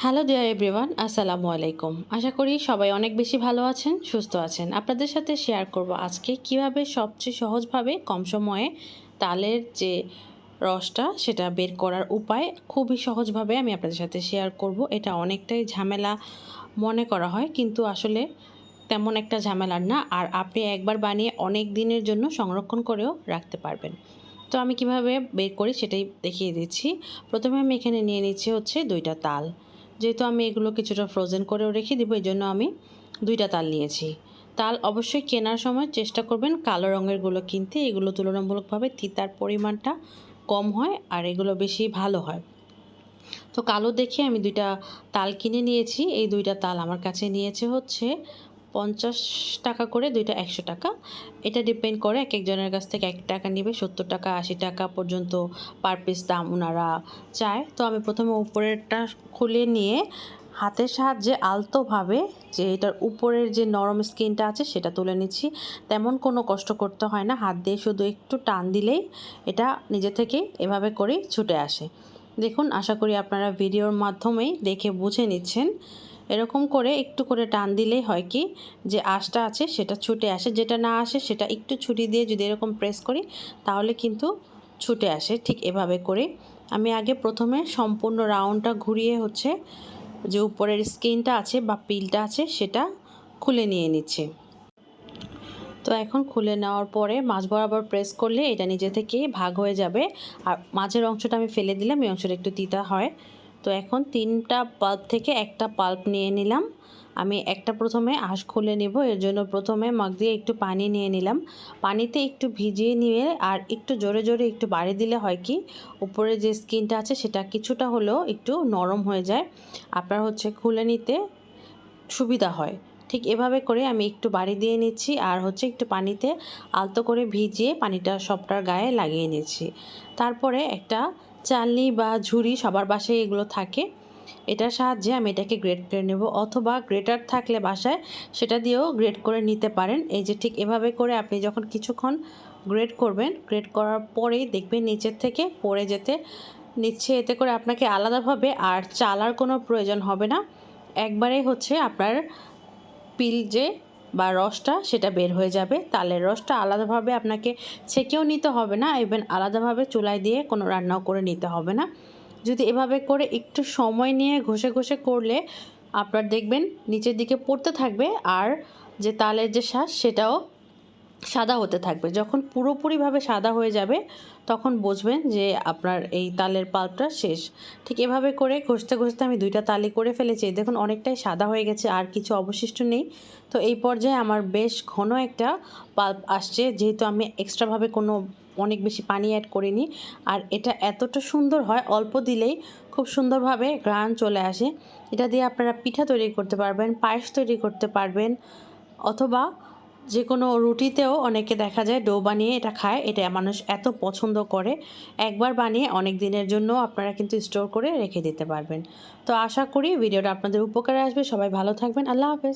Hello dear everyone, আসসালামু আলাইকুম। আশা করি সবাই অনেক বেশি ভালো আছেন, সুস্থ আছেন। আপনাদের সাথে শেয়ার করব আজকে কিভাবে সবচেয়ে সহজভাবে কম সময়ে তালের যে রসটা সেটা বের করার উপায় খুবই সহজভাবে আমি আপনাদের সাথে শেয়ার করব। এটা অনেকটাই ঝামেলা মনে করা হয়, কিন্তু আসলে তেমন একটা ঝামেলার না। আর আপনি একবার বানিয়ে অনেক দিনের জন্য সংরক্ষণ করেও রাখতে পারবেন। তো আমি কিভাবে বের করি সেটাই দেখিয়ে দিচ্ছি। প্রথমে আমি এখানে নিয়ে নিচ্ছি হচ্ছে 2টা তাল। যেহেতু আমি এগুলো কিছুটা ফ্রোজেন করেও রেখে দেবো, এই জন্য আমি 2টা তাল নিয়েছি। তাল অবশ্যই কেনার সময় চেষ্টা করবেন কালো রঙেরগুলো কিনতে। এগুলো তুলনামূলকভাবে তিতার পরিমাণটা কম হয় আর এগুলো বেশি ভালো হয়। তো কালো দেখে আমি 2টা তাল কিনে নিয়েছি। এই 2টা তাল আমার কাছে নিয়েছে হচ্ছে 50 টাকা করে, 2টা 100 টাকা। এটা ডিপেন্ড করে এক একজনের কাছ থেকে 1 টাকা নেবে, 70 টাকা 80 টাকা পর্যন্ত পার পিস দাম ওনারা চায়। তো আমি প্রথমে উপরেরটা খুলে নিয়ে হাতের সাহায্যে আলতোভাবে যে এটার উপরের যে নরম স্কিনটা আছে সেটা তুলে নিচ্ছি। তেমন কোনো কষ্ট করতে হয় না, হাত দিয়ে শুধু একটু টান দিলেই এটা নিজে থেকেই এভাবে করেই ছুটে আসে। দেখুন, আশা করি আপনারা ভিডিওর মাধ্যমেই দেখে বুঝে নিচ্ছেন। এরকম করে একটু করে টান দিলেই হয় কি যে আঁশটা আছে সেটা ছুটে আসে, যেটা না আসে সেটা একটু ছুরি দিয়ে যদি এরকম প্রেস করি তাহলে কিন্তু ছুটে আসে। ঠিক এভাবে করে আমি আগে প্রথমে সম্পূর্ণ রাউন্ডটা ঘুরিয়ে হচ্ছে যে উপরের স্কিনটা আছে বা পিলটা আছে সেটা খুলে নিয়ে নিচ্ছি। তো এখন খুলে নেওয়ার পরে মাঝ বরাবর প্রেস করলে এটা নিজে থেকেই ভাগ হয়ে যাবে। আর মাঝের অংশটা আমি ফেলে দিলাম, এই অংশটা একটু তিতা হয়। তো এখন 3টা পাল্প থেকে একটা পাল্প নিয়ে নিলাম। আমি একটা প্রথমে আঁশ খুলে নেব, এর জন্য প্রথমে মগ দিয়ে একটু পানি নিয়ে নিলাম। পানিতে একটু ভিজিয়ে নিয়ে আর একটু জোরে জোরে একটু বাড়ি দিলে হয় কি উপরে যে স্কিনটা আছে সেটা কিছুটা হলেও একটু নরম হয়ে যায়, আপনার হচ্ছে খুলে নিতে সুবিধা হয়। ঠিক এভাবে করে আমি একটু বাড়ি দিয়ে নিচ্ছি আর হচ্ছে একটু পানিতে আলতো করে ভিজিয়ে পানিটা সবটার গায়ে লাগিয়ে নিচ্ছি। তারপরে একটা চালনি বা ঝুড়ি, সবার বাসায় এগুলো থাকে, এটার সাহায্যে আমি এটাকে গ্রেট করে নেব, অথবা গ্রেটার থাকলে বাসায় সেটা দিয়েও গ্রেট করে নিতে পারেন। এই যে ঠিক এভাবে করে আপনি যখন কিছুক্ষণ গ্রেট করবেন, গ্রেট করার পরেই দেখবেন নিচের থেকে পড়ে যেতে নিচ্ছে। এতে করে আপনাকে আলাদাভাবে আর চালার কোনো প্রয়োজন হবে না, একবারেই হচ্ছে আপনার পিল যে বা রসটা সেটা বের হয়ে যাবে। তালের রসটা আলাদাভাবে আপনাকে ছেঁকেও নিতে হবে না, ইভেন আলাদাভাবে চুলায় দিয়ে কোনো রান্নাও করে নিতে হবে না। যদি এভাবে করে একটু সময় নিয়ে ঘষে ঘষে করলে আপনার দেখবেন নিচের দিকে পড়তে থাকবে আর যে তালের যে শাঁস সেটাও সাদা হতে থাকবে। যখন পুরোপুরিভাবে সাদা হয়ে যাবে তখন বুঝবেন যে আপনার এই তালের পাল্পটা শেষ। ঠিক এভাবে করে ঘষতে ঘষতে আমি 2টা তালি করে ফেলেছি। দেখুন অনেকটাই সাদা হয়ে গেছে, আর কিছু অবশিষ্ট নেই। তো এই পর্যায়ে আমার বেশ ঘন একটা পাল্প আসছে, যেহেতু আমি এক্সট্রাভাবে কোনো অনেক বেশি পানি অ্যাড করিনি। আর এটা এতটা সুন্দর হয়, অল্প দিলেই খুব সুন্দরভাবে ঘ্রাণ চলে আসে। এটা দিয়ে আপনারা পিঠা তৈরি করতে পারবেন, পায়েস তৈরি করতে পারবেন, অথবা যে কোনো রুটিতেও অনেকে দেখা যায় ডো বানিয়ে এটা খায়। এটা মানুষ এত পছন্দ করে, একবার বানিয়ে অনেক দিনের জন্য আপনারা কিন্তু স্টোর করে রেখে দিতে পারবেন। তো আশা করি ভিডিওটা আপনাদের উপকারে আসবে। সবাই ভালো থাকবেন। আল্লাহ হাফেজ।